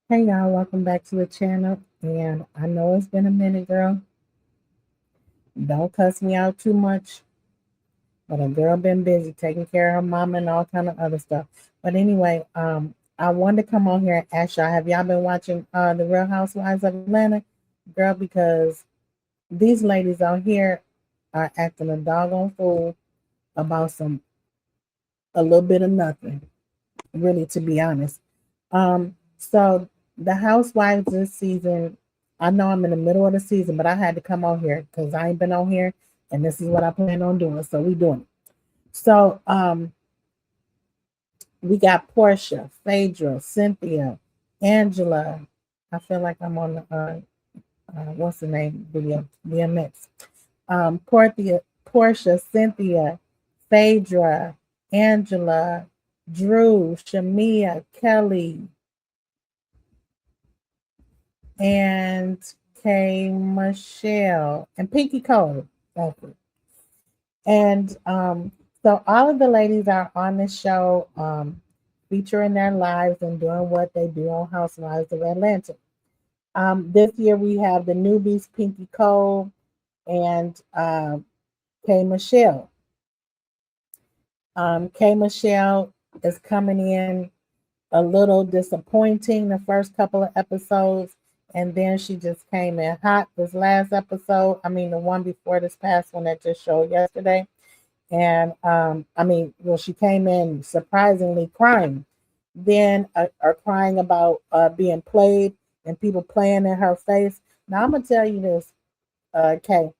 Hey y'all, welcome back to the channel. And I know it's been a minute, girl. Don't cuss me out too much. But a girl been busy taking care of her mama and all kind of other stuff. But anyway, I wanted to come on here and ask y'all, have y'all been watching the Real Housewives of Atlanta? Girl, because these ladies out here are acting a doggone fool about a little bit of nothing, really, to be honest. So the Housewives this season, I know I'm in the middle of the season, but I had to come on here because I ain't been on here, and this is what I plan on doing. So we doing it. So we got Portia, Phaedra, Cynthia, Angela. I feel like I'm on the what's the name video DMX. Portia, Cynthia, Phaedra, Angela, Drew, Shamia, Kelly, and K Michelle and Pinky Cole. And so all of the ladies are on the show, featuring their lives and doing what they do on Housewives of Atlanta. This year we have the newbies Pinky Cole and K Michelle. K Michelle is coming in a little disappointing the first couple of episodes, and then she just came in hot this last episode. I mean, the one before this past one that just showed yesterday. And well, she came in surprisingly crying, then are crying about being played and people playing in her face. Now I'm gonna tell you this, Kay,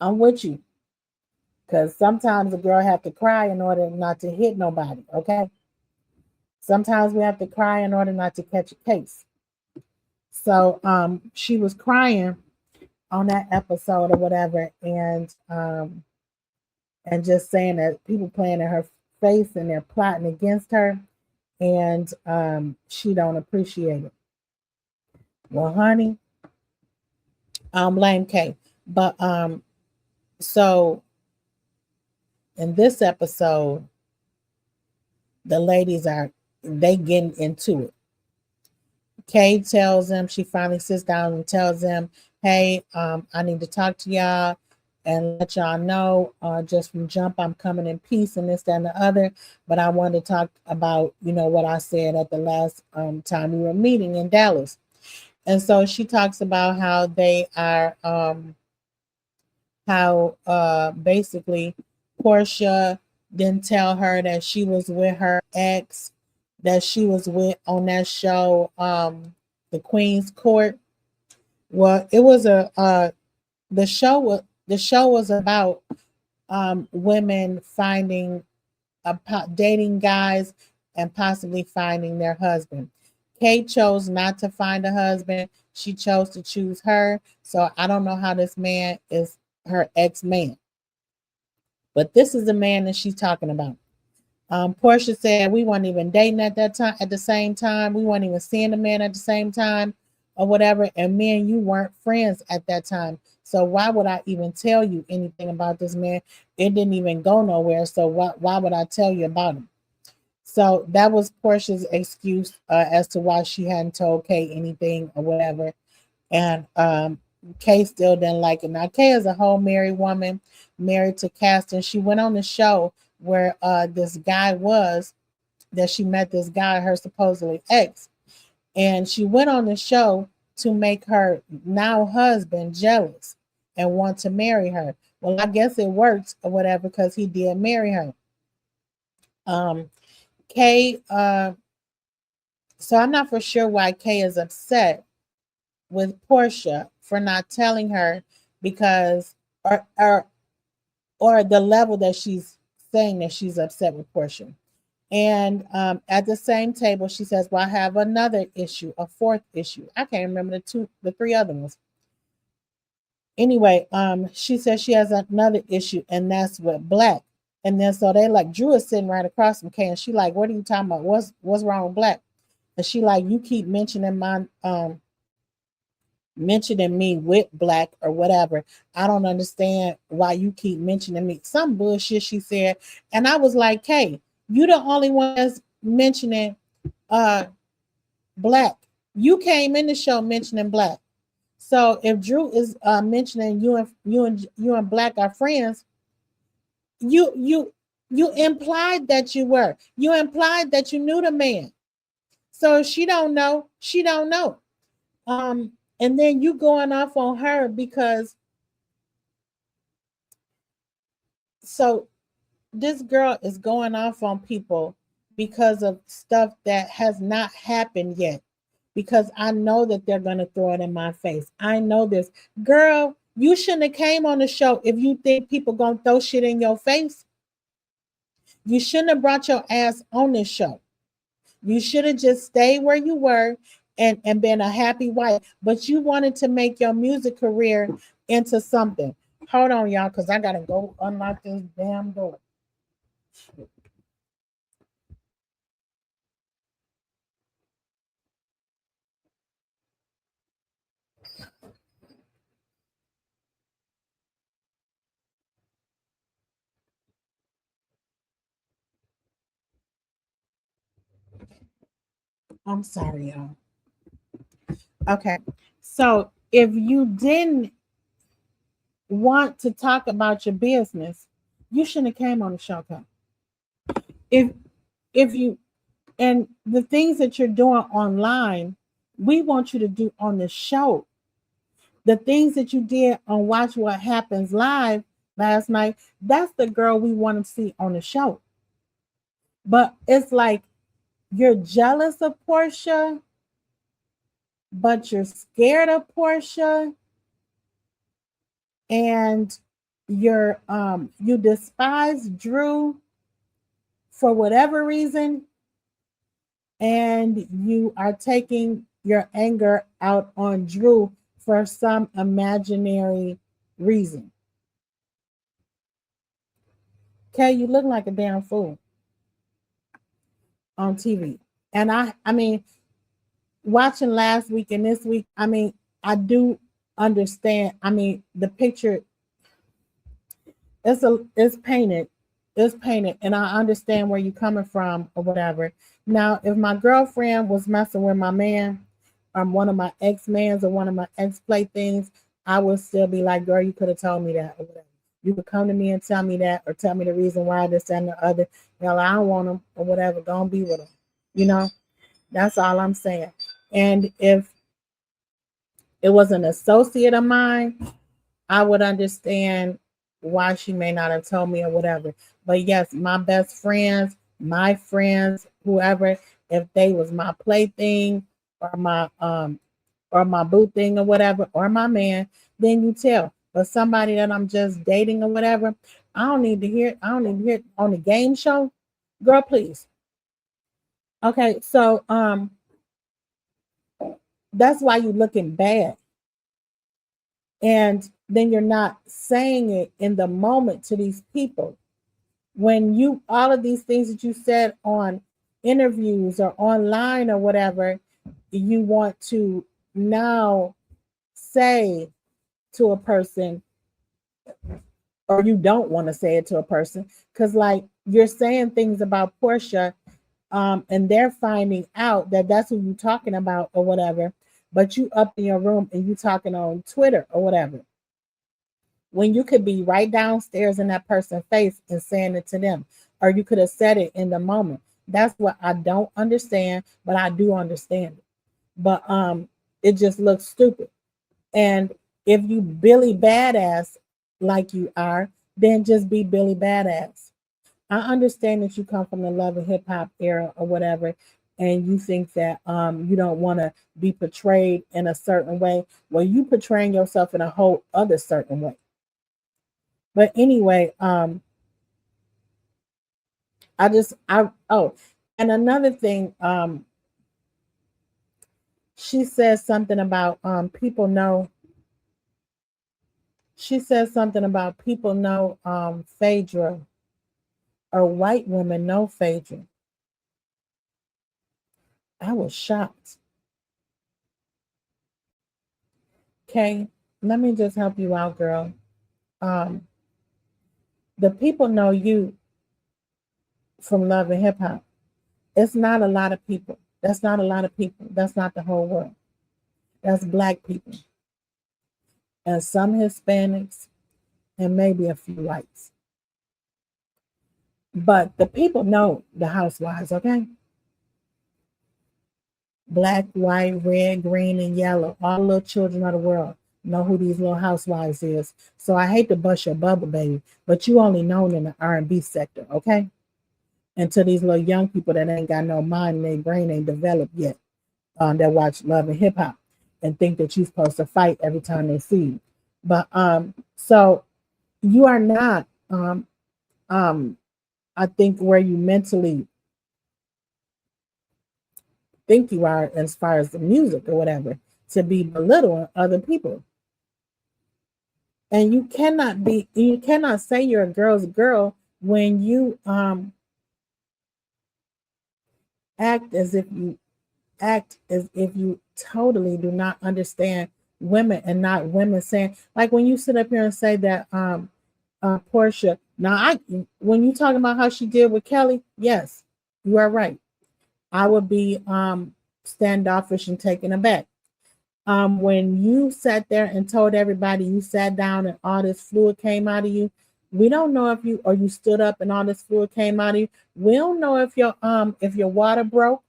I'm with you because sometimes a girl have to cry in order not to hit nobody. Okay, sometimes we have to cry in order not to catch a case. So she was crying on that episode or whatever, and just saying that people playing in her face and they're plotting against her, and she don't appreciate it. Well, honey, blame Kay. But so in this episode, the ladies are they getting into it. Kay tells them, she finally sits down and tells them, hey, I need to talk to y'all and let y'all know just from jump I'm coming in peace and this, that, and the other. But I wanted to talk about, what I said at the last time we were meeting in Dallas. And so she talks about how they are how basically Portia didn't tell her that she was with her ex that she was with on that show, the Queen's Court. Well, it was the show was about women finding dating guys and possibly finding their husband. Kate chose not to find a husband. She chose to choose her. So I don't know how this man is her ex-man. But this is the man that she's talking about. Portia said we weren't even dating at that time, at the same time. We weren't even seeing the man at the same time or whatever. And me and you weren't friends at that time. So why would I even tell you anything about this man? It didn't even go nowhere. So why would I tell you about him? So that was Portia's excuse as to why she hadn't told Kay anything or whatever. And Kay still didn't like it. Now Kay is a whole married woman, married to Caston. She went on the show where this guy was that she met this guy, her supposedly ex, and she went on the show to make her now husband jealous and want to marry her. Well, I guess it worked or whatever because he did marry her. Kay, so I'm not for sure why Kay is upset with Portia for not telling her because or the level that she's saying that she's upset with Portia. And at the same table, she says, well, I have another issue, a fourth issue. I can't remember the three other ones. Anyway, she says she has another issue, and that's with Black. And then so they like Drew is sitting right across from Kay, and she like, what are you talking about? What's wrong with Black? And she like, you keep mentioning mentioning me with Black or whatever. I don't understand why you keep mentioning me. Some bullshit she said. And I was like, hey, you the only one that's mentioning Black. You came in the show mentioning Black. So if Drew is mentioning you and Black are friends, you implied that you were. You implied that you knew the man. So if she don't know, she don't know. And then you going off on her because so this girl is going off on people because of stuff that has not happened yet. Because I know that they're gonna throw it in my face. I know this. Girl, you shouldn't have came on the show if you think people gonna throw shit in your face. You shouldn't have brought your ass on this show. You should have just stayed where you were and been a happy wife. But you wanted to make your music career into something. Hold on, y'all, because I gotta go unlock this damn door. I'm sorry, y'all. Okay. So if you didn't want to talk about your business, you shouldn't have came on the show. Come. If if you and the things that you're doing online, we want you to do on the show. The things that you did on Watch What Happens Live last night, that's the girl we want to see on the show. But it's like you're jealous of Portia, but you're scared of Portia, and you despise Drew for whatever reason, and you are taking your anger out on Drew for some imaginary reason. Okay, you look like a damn fool on TV. And I mean, watching last week and this week, I mean, I do understand. I mean, the picture it's painted. It's painted, and I understand where you're coming from or whatever. Now, if my girlfriend was messing with my man, one of my ex-mans or one of my ex-playthings, I would still be like, girl, you could have told me that or whatever. You could come to me and tell me that or tell me the reason why this and the other. Well, I don't want them or whatever. Don't be with them. You know, that's all I'm saying. And if it was an associate of mine, I would understand why she may not have told me or whatever. But yes, my best friends, my friends, whoever, if they was my plaything or my boo thing or whatever, or my man, then you tell. But somebody that I'm just dating or whatever, I don't need to hear on the game show. Girl, please. Okay, so that's why you looking bad. And then you're not saying it in the moment to these people. When you all of these things that you said on interviews or online or whatever, you want to now say to a person, or you don't want to say it to a person, because like you're saying things about Portia, and they're finding out that that's who you're talking about or whatever, but you up in your room and you talking on Twitter or whatever, when you could be right downstairs in that person's face and saying it to them, or you could have said it in the moment. That's what I don't understand, but I do understand it. But it just looks stupid. And if you Billy Badass like you are, then just be Billy Badass. I understand that you come from the love and hip hop era or whatever, and you think that you don't want to be portrayed in a certain way. Well, you portraying yourself in a whole other certain way. But anyway, I oh, and another thing, she says something about people know. She says something about people know Phaedra, or white women know Phaedra. I was shocked. Okay, let me just help you out, girl. Um, the people know you from Love and Hip Hop. It's not a lot of people That's not a lot of people. That's not the whole world. That's Black people and some Hispanics and maybe a few whites. But the people know the housewives, okay? Black, white, red, green, and yellow. All the little children of the world know who these little housewives is. So I hate to bust your bubble, baby, but you only known in the R&B sector, okay? And to these little young people that ain't got no mind and their brain ain't developed yet, that watch Love and Hip Hop and think that you're supposed to fight every time they see you. But so you are not I think where you mentally think you are as far as the music or whatever to be belittling other people. And you cannot say you're a girl's girl when you act as if you totally do not understand women, and not women saying, like when you sit up here and say that Portia, now when you talking about how she did with Kelly, yes, you are right. I would be standoffish and taken aback. When you sat there and told everybody you sat down and all this fluid came out of you, we don't know if you stood up and all this fluid came out of you. We don't know if your water broke,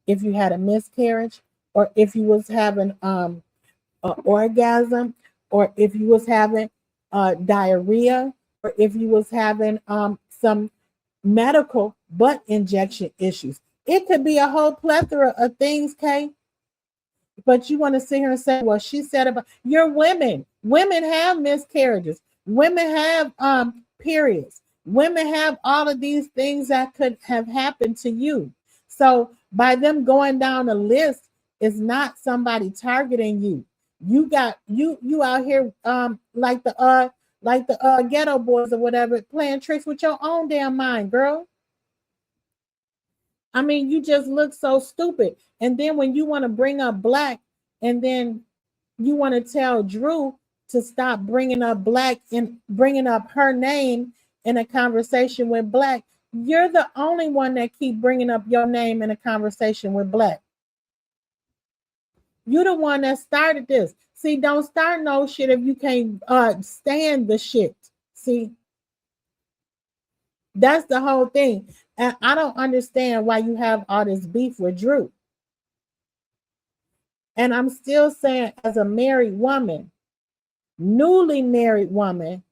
if you had a miscarriage, or if you was having an orgasm, or if you was having diarrhea, or if you was having some medical butt injection issues. It could be a whole plethora of things, Kay. But you want to sit here and say, well, she said about you're women. Women have miscarriages. Women have periods. Women have all of these things that could have happened to you. So by them going down a list is not somebody targeting you. You got you out here like the ghetto boys or whatever, playing tricks with your own damn mind, girl. I mean, you just look so stupid. And then when you want to bring up Black, and then you want to tell Drew to stop bringing up Black and bringing up her name in a conversation with Black, you're the only one that keep bringing up your name in a conversation with Black. You're the one that started this. See, don't start no shit if you can't stand the shit. See, that's the whole thing. And I don't understand why you have all this beef with Drew. And I'm still saying, as a married woman, newly married woman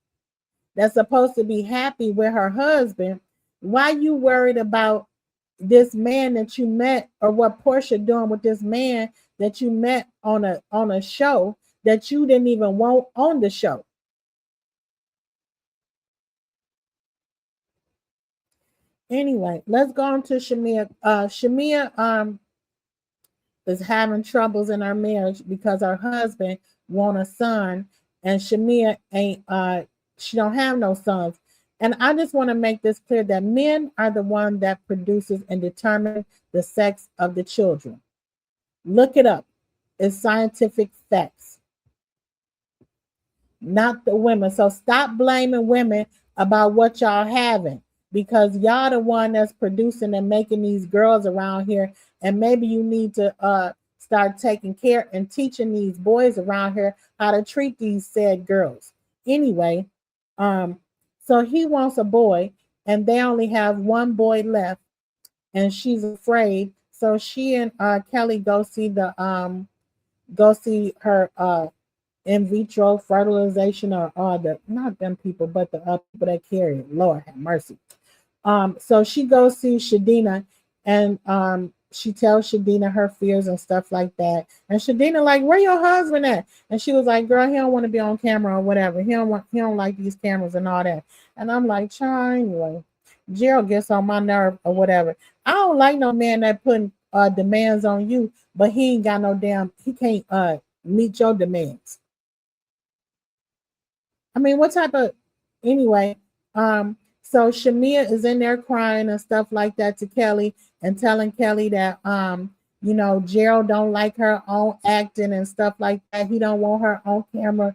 that's supposed to be happy with her husband, why you worried about this man that you met, or what Portia doing with this man that you met on a show that you didn't even want on the show? Anyway, let's go on to Shamia. Shamia is having troubles in her marriage because her husband want a son, and Shamia ain't she don't have no sons. And I just want to make this clear that men are the one that produces and determine the sex of the children. Look it up. It's scientific facts, not the women. So stop blaming women about what y'all having, because y'all the one that's producing and making these girls around here. And maybe you need to start taking care and teaching these boys around here how to treat these said girls. Anyway, so he wants a boy, and they only have one boy left, and she's afraid. So she and Kelly go see her in vitro fertilization, or the not them people, but the people that carry it. Lord have mercy. So she goes see Shadina, and she tells Shadina her fears and stuff like that. And Shadina like, where your husband at? And she was like, girl, he don't want to be on camera or whatever. He don't like these cameras and all that. And I'm like, child, anyway, Gerald gets on my nerve or whatever. I don't like no man that putting demands on you, but he ain't got no he can't meet your demands. I mean, what type of anyway? So Shamia is in there crying and stuff like that to Kelly, and telling Kelly that Gerald don't like her own acting and stuff like that. He don't want her on camera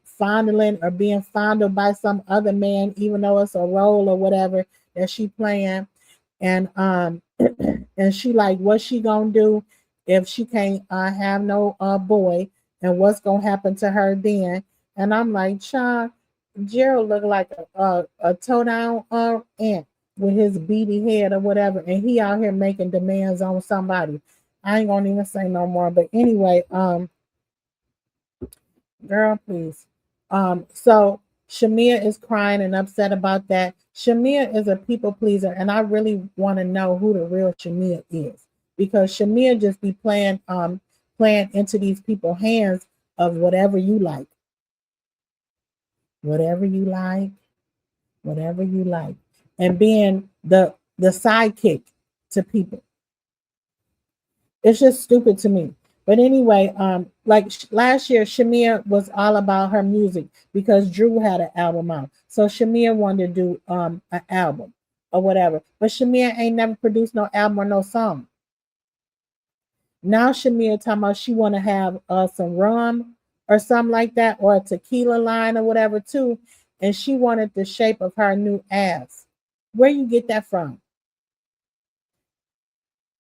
fondling or being fondled by some other man, even though it's a role or whatever that she playing. And and she like, what she gonna do if she can't have no boy, and what's gonna happen to her then? And I'm like, child, Gerald look like a toe down ant with his beady head or whatever, and he out here making demands on somebody. I ain't gonna even say no more. But anyway, girl, please. So Shamia is crying and upset about that. Shamia is a people pleaser, and I really want to know who the real Shamia is, because Shamia just be playing into these people's hands of whatever you like, whatever you like, whatever you like, and being the sidekick to people. It's just stupid to me. But anyway, like last year, Shamia was all about her music because Drew had an album out. So Shamia wanted to do an album or whatever. But Shamia ain't never produced no album or no song. Now Shamia talking about she want to have some rum or something like that, or a tequila line or whatever too. And she wanted the shape of her new ass. Where you get that from?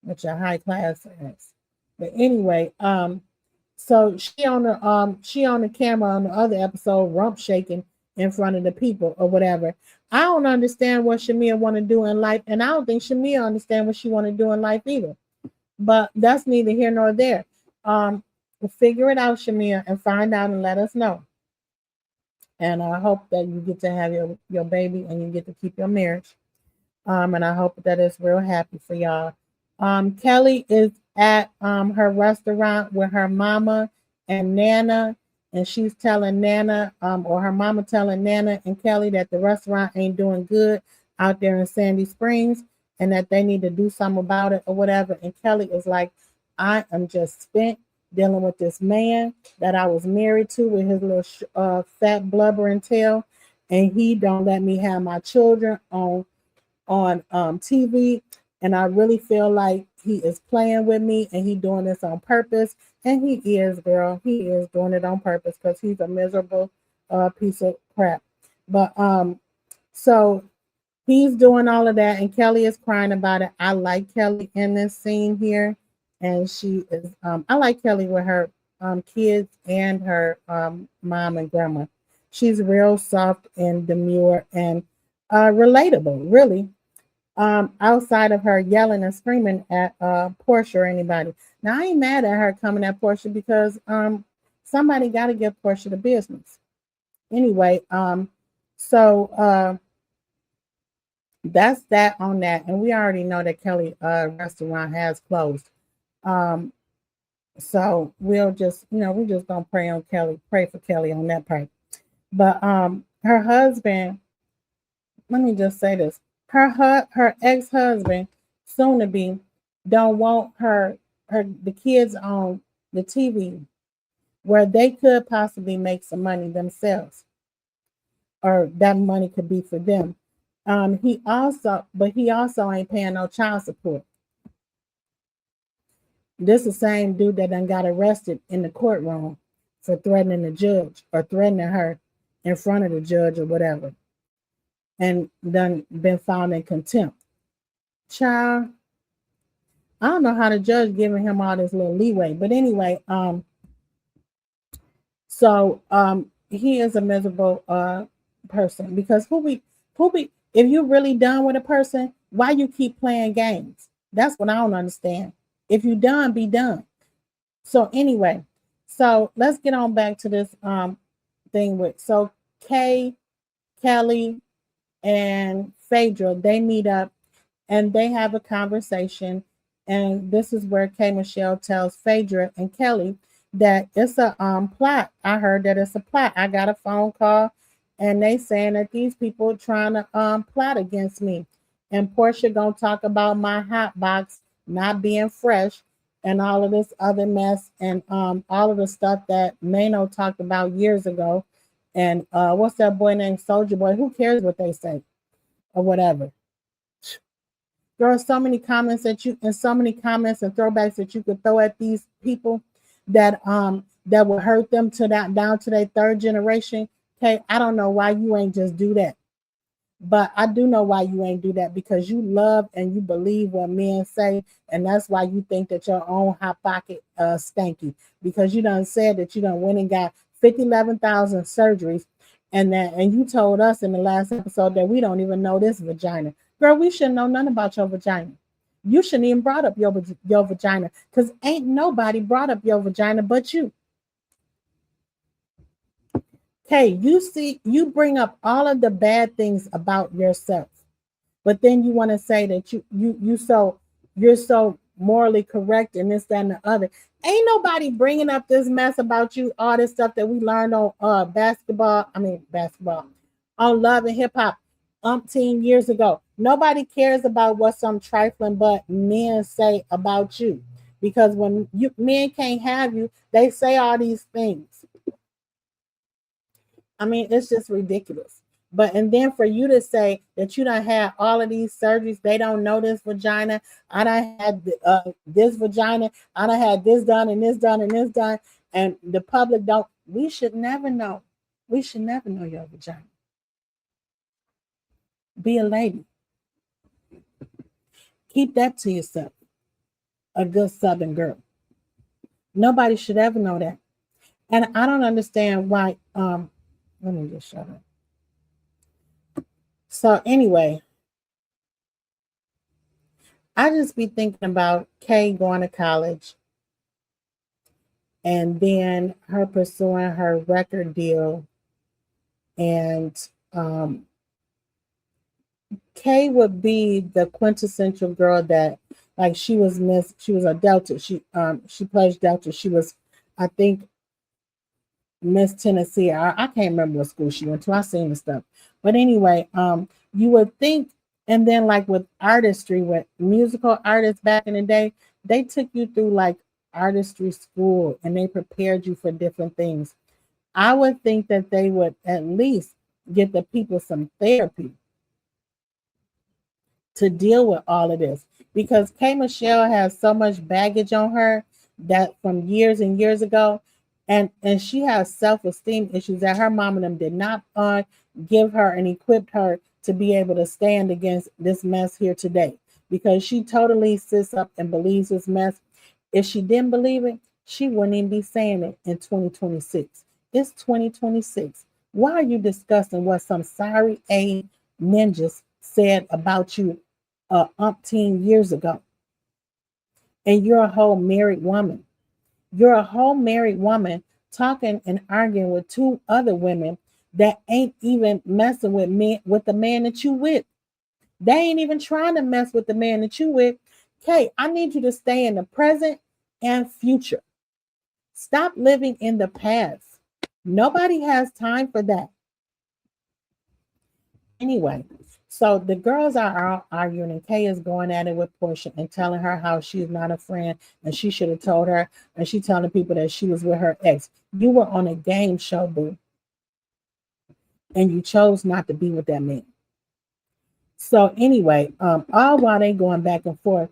With your high class ass. But anyway, so she on the camera on the other episode, rump shaking in front of the people or whatever. I don't understand what Shamia want to do in life, and I don't think Shamia understand what she want to do in life either. But that's neither here nor there. We'll figure it out, Shamia, and find out and let us know. And I hope that you get to have your baby and you get to keep your marriage. And I hope that it's real happy for y'all. Kelly is at her restaurant with her mama and Nana, and she's telling Nana, or her mama telling Nana and Kelly that the restaurant ain't doing good out there in Sandy Springs, and that they need to do something about it or whatever. And Kelly is like, I am just spent dealing with this man that I was married to with his little fat blubbering tail, and he don't let me have my children on TV, and I really feel like he is playing with me and he doing this on purpose. And he is, girl, he is doing it on purpose because he's a miserable piece of crap. But so he's doing all of that, and Kelly is crying about it. I like Kelly in this scene here, and she is. I like Kelly with her kids and her mom and grandma. She's real soft and demure and relatable, really. Outside of her yelling and screaming at Portia or anybody. Now I ain't mad at her coming at Portia because somebody got to give Portia the business. Anyway, so that's that on that, and we already know that Kelly restaurant has closed. Um, so we'll just, we're just gonna pray for Kelly on that part. But her husband, let me just say this: her ex-husband, soon to be, don't want the kids on the TV where they could possibly make some money themselves, or that money could be for them. He also ain't paying no child support. This is the same dude that done got arrested in the courtroom for threatening the judge or threatening her in front of the judge or whatever, and done been found in contempt. Child, I don't know how the judge giving him all this little leeway, but anyway, so he is a miserable person, because who be if you really done with a person, why you keep playing games? That's what I don't understand. If you done, be done. So anyway, so let's get on back to this thing with Kelly and Phaedra. They meet up and they have a conversation. And this is where K. Michelle tells Phaedra and Kelly that it's a plot. I heard that it's a plot. I got a phone call and they saying that these people trying to plot against me. And Portia gonna talk about my hot box not being fresh and all of this other mess, and all of the stuff that Mano talked about years ago. And what's that boy named Soldier Boy? Who cares what they say or whatever? There are so many comments so many comments and throwbacks that you could throw at these people that will hurt them to that down to their third generation. Okay, I don't know why you ain't just do that. But I do know why you ain't do that, because you love and you believe what men say, and that's why you think that your own hot pocket stanky, because you done said that you done went and got 11,000 surgeries, and you told us in the last episode that we don't even know this vagina. Girl, we shouldn't know nothing about your vagina. You shouldn't even brought up your vagina, because ain't nobody brought up your vagina but you. Okay, you bring up all of the bad things about yourself, but then you want to say that you're so morally correct and this, that, and the other. Ain't nobody bringing up this mess about you, all this stuff that we learned on basketball, on Love and Hip Hop umpteen years ago. Nobody cares about what some trifling but men say about you, because when you men can't have you, they say all these things. I mean, it's just ridiculous. But and then for you to say that you don't have all of these surgeries, they don't know this vagina. I done had this vagina. I done had this done and this done and this done, and the public don't. We should never know. We should never know your vagina. Be a lady. Keep that to yourself. A good Southern girl. Nobody should ever know that. And I don't understand why. Let me just shut up. So anyway, I just be thinking about Kay going to college and then her pursuing her record deal. And Kay would be the quintessential girl that, like, she was a Delta. She pledged Delta. She was, I think, Miss Tennessee. I can't remember what school she went to. I seen the stuff. But anyway, you would think, and then like with artistry, with musical artists back in the day, they took you through like artistry school and they prepared you for different things. I would think that they would at least get the people some therapy to deal with all of this, because K Michelle has so much baggage on her that from years and years ago, and she has self-esteem issues that her mom and them did not give her and equip her to be able to stand against this mess here today, because she totally sits up and believes this mess. If she didn't believe it, she wouldn't even be saying it in 2026. It's 2026. Why are you discussing what some sorry A ninjas said about you umpteen years ago? And you're a whole married woman. You're a whole married woman talking and arguing with two other women that ain't even messing with me, with the man that you with. They ain't even trying to mess with the man that you with. Okay, I need you to stay in the present and future. Stop living in the past. Nobody has time for that. Anyway, so the girls are arguing, and Kay is going at it with Portia and telling her how she's not a friend and she should have told her. And she telling people that she was with her ex. You were on a game show, boo, and you chose not to be with that man. So anyway, all while they going back and forth,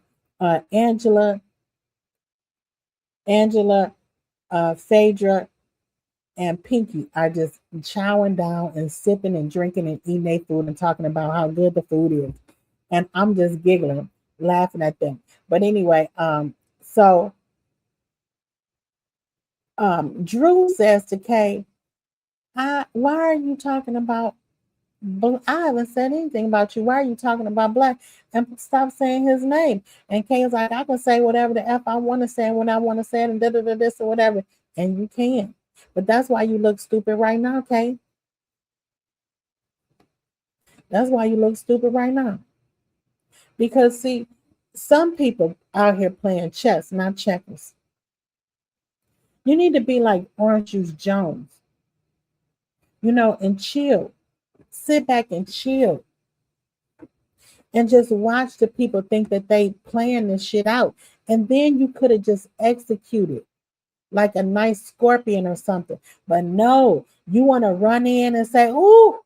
Angela, Phaedra, and Pinky are just chowing down and sipping and drinking and eating their food and talking about how good the food is. And I'm just giggling, laughing at them. But anyway, so Drew says to Kay, why are you talking about I haven't said anything about you. Why are you talking about Black? And stop saying his name. And Kay is like, I can say whatever the F I want to say when I want to say it and this or whatever. And you can. But that's why you look stupid right now, Kay. That's why you look stupid right now. Because see, some people out here playing chess, not checkers. You need to be like Orange Juice Jones, and chill. Sit back and chill. And just watch the people think that they playing this shit out. And then you could have just executed like a nice scorpion or something. But no, you want to run in and say, "Ooh,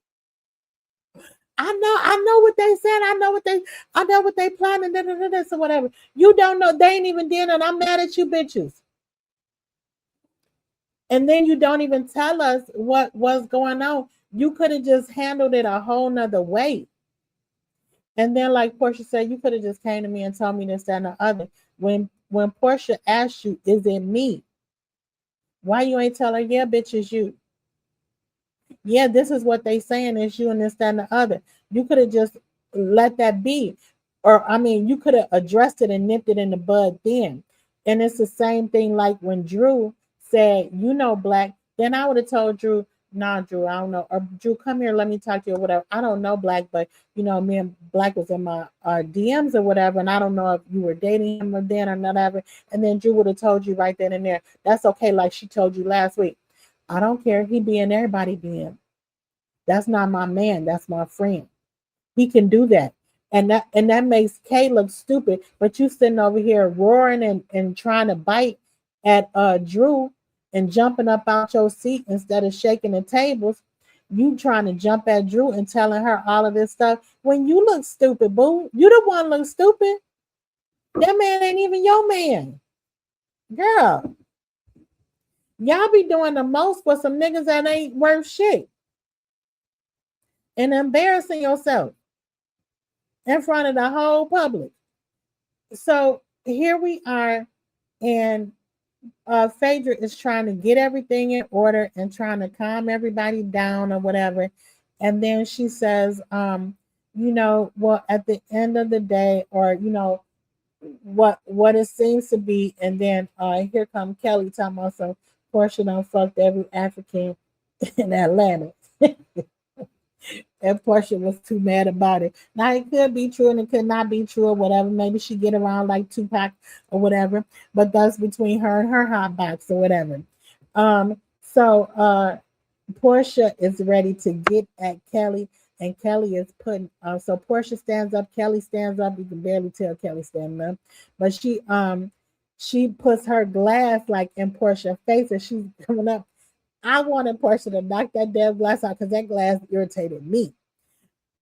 I know what they said. I know what they planning, this or whatever." You don't know. They ain't even did it. I'm mad at you bitches. And then you don't even tell us what was going on. You could have just handled it a whole nother way. And then, like Portia said, you could have just came to me and told me this, that, and the other. When Portia asked you, is it me? Why you ain't tell her, yeah, bitch, it's you? Yeah, this is what they saying is you and this, that, and the other. You could have just let that be. Or I mean, you could have addressed it and nipped it in the bud then. And it's the same thing like when Drew said, you know, Black, then I would have told Drew, nah, Drew, I don't know. Or Drew, come here, let me talk to you or whatever. I don't know Black, but you know, me and Black was in my DMs or whatever, and I don't know if you were dating him or then or whatever. And then Drew would have told you right then and there. That's okay, like she told you last week. I don't care. He be in everybody DM. That's not my man. That's my friend. He can do that. And that makes Kay look stupid. But you sitting over here roaring and trying to bite at Drew and jumping up out your seat instead of shaking the tables. You trying to jump at Drew and telling her all of this stuff when you look stupid, boo. You the one look stupid. That man ain't even your man. Girl, y'all be doing the most for some niggas that ain't worth shit and embarrassing yourself in front of the whole public. So here we are, and Phaedra is trying to get everything in order and trying to calm everybody down or whatever. And then she says, you know, well, at the end of the day, or you know, what it seems to be, and then here come Kelly talking about some Portia done fucked every African in Atlanta. And Portia was too mad about it. Now it could be true and it could not be true or whatever. Maybe she get around like Tupac or whatever, but that's between her and her hot box or whatever. So Portia is ready to get at Kelly, and Kelly is putting. So Portia stands up, Kelly stands up. You can barely tell Kelly standing up, but she puts her glass like in Portia's face, and she's coming up. I wanted Portia to knock that damn glass out because that glass irritated me.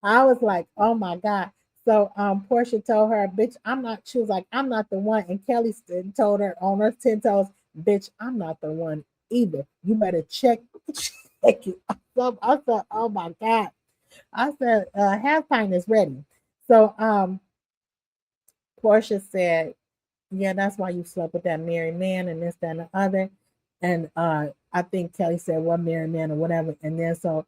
I was like, oh my God. So Portia told her, bitch, I'm not, she was like, I'm not the one. And Kelly told her on her 10 toes, bitch, I'm not the one either. You better check it. I said, oh my God. I said, half pint is ready. So Portia said, yeah, that's why you slept with that married man and this, that, and the other. And I think Kelly said one married man or whatever. And then so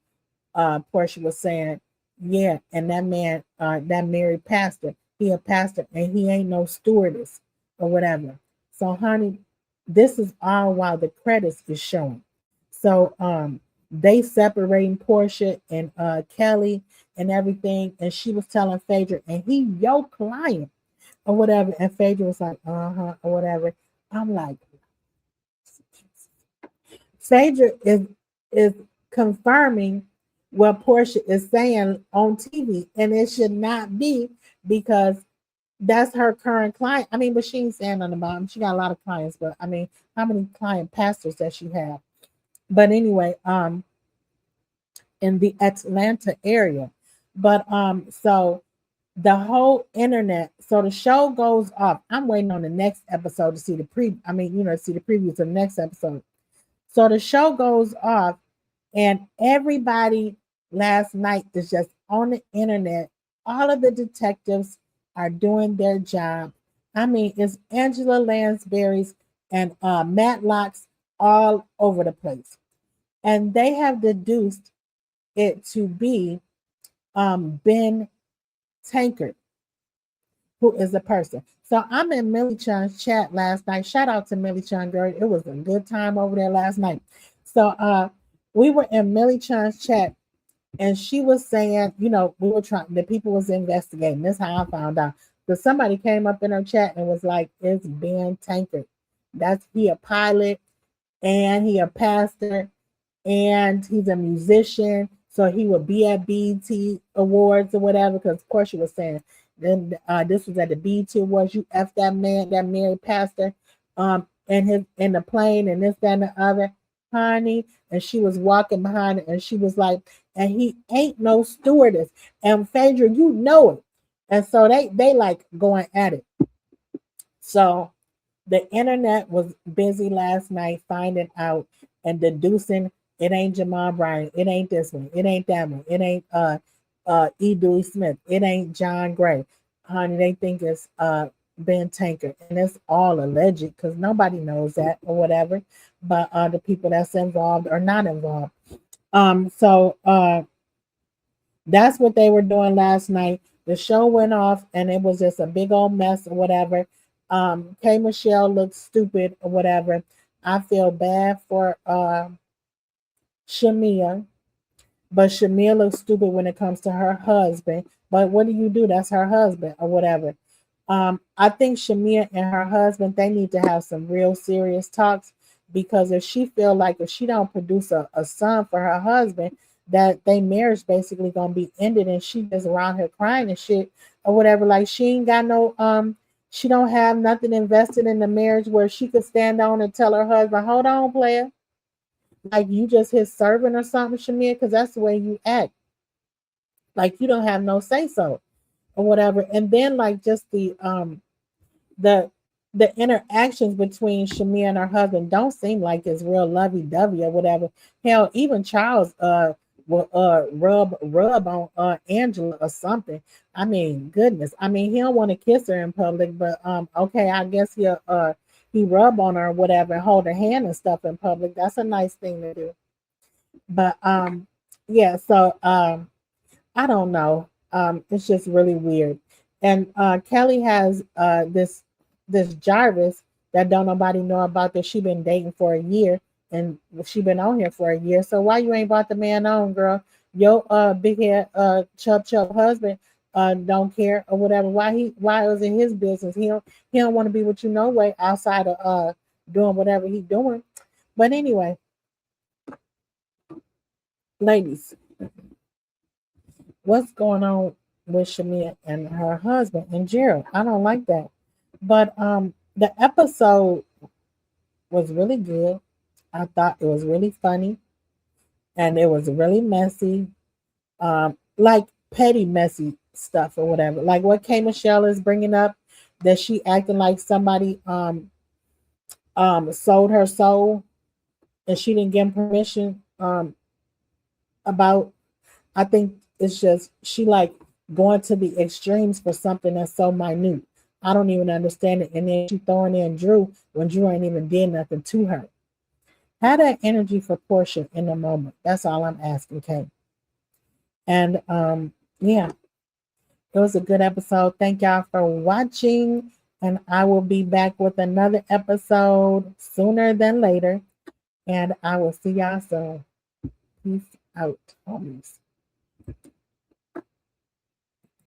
Portia was saying, yeah, and that man, that married pastor, he a pastor and he ain't no stewardess or whatever. So, honey, this is all while the credits is showing. So, they separating Portia and Kelly and everything, and she was telling Phaedra, and he your client or whatever, and Phaedra was like, or whatever. I'm like, Phaedra is confirming what Portia is saying on TV, and it should not be because that's her current client. I mean, but she ain't saying nothing about him. She got a lot of clients, but I mean, how many client pastors does she have? But anyway, in the Atlanta area. But so the whole internet, so the show goes off. I'm waiting on the next episode to see see the previews of the next episode. So the show goes off, and everybody last night is just on the internet. All of the detectives are doing their job. I mean, it's Angela Lansbury's and Matlocks all over the place. And they have deduced it to be Ben Tankard, who is a person. So I'm in Millie Chun's chat last night. Shout out to Millie Chun, girl. It was a good time over there last night. So we were in Millie Chun's chat, and she was saying, you know, we were trying, the people was investigating. This is how I found out. So somebody came up in her chat and was like, it's Ben Tankard. That's he a pilot and he a pastor and he's a musician. So he would be at BET Awards or whatever, because of course she was saying, then this was at the BET Awards. You F that man, that married pastor, in the plane and this, that, and the other, honey. And she was walking behind it, and she was like, and he ain't no stewardess. And Phaedra, you know it. And so they like going at it. So the internet was busy last night finding out and deducing it ain't Jamal Bryant, it ain't this one, it ain't that one, it ain't E. Dewey Smith. It ain't John Gray. Honey, they think it's Ben Tanker. And it's all alleged because nobody knows that or whatever. But the people that's involved are not involved. So that's what they were doing last night. The show went off and it was just a big old mess or whatever. K Michelle looked stupid or whatever. I feel bad for Shamia, but Shamia looks stupid when it comes to her husband. But what do you do? That's her husband or whatever. I think Shamia and her husband, they need to have some real serious talks, because if she feel like if she don't produce a son for her husband, that they marriage basically gonna be ended, and she just around here crying and shit or whatever. Like she ain't got no she don't have nothing invested in the marriage where she could stand on and tell her husband, hold on, player, like you just his servant or something, Shamia, because that's the way you act. Like you don't have no say so or whatever. And then like just the the interactions between Shamia and her husband don't seem like it's real lovey dovey or whatever. Hell, even Charles will rub on Angela or something. I mean, goodness. I mean, he don't want to kiss her in public, but okay, I guess he rub on her or whatever and hold her hand and stuff in public. That's a nice thing to do. But yeah, so I don't know. It's just really weird. And Kelly has this Jarvis that don't nobody know about, that she been dating for a year, and she been on here for a year. So why you ain't brought the man on, girl? Your big head chub husband don't care or whatever. Why is it his business? He don't want to be with you no way outside of doing whatever he doing. But anyway, ladies, what's going on with Shamia and her husband and Gerald? I don't like that. But the episode was really good. I thought it was really funny and it was really messy. Like petty messy stuff or whatever. Like what K Michelle is bringing up, that she acting like somebody sold her soul and she didn't give him permission about. I think it's just she like going to the extremes for something that's so minute. I don't even understand it. And then she throwing in Drew when Drew ain't even did nothing to her. Have that energy for Portia in the moment. That's all I'm asking, Kay. And yeah, it was a good episode. Thank y'all for watching. And I will be back with another episode sooner than later. And I will see y'all soon. Peace out, homies.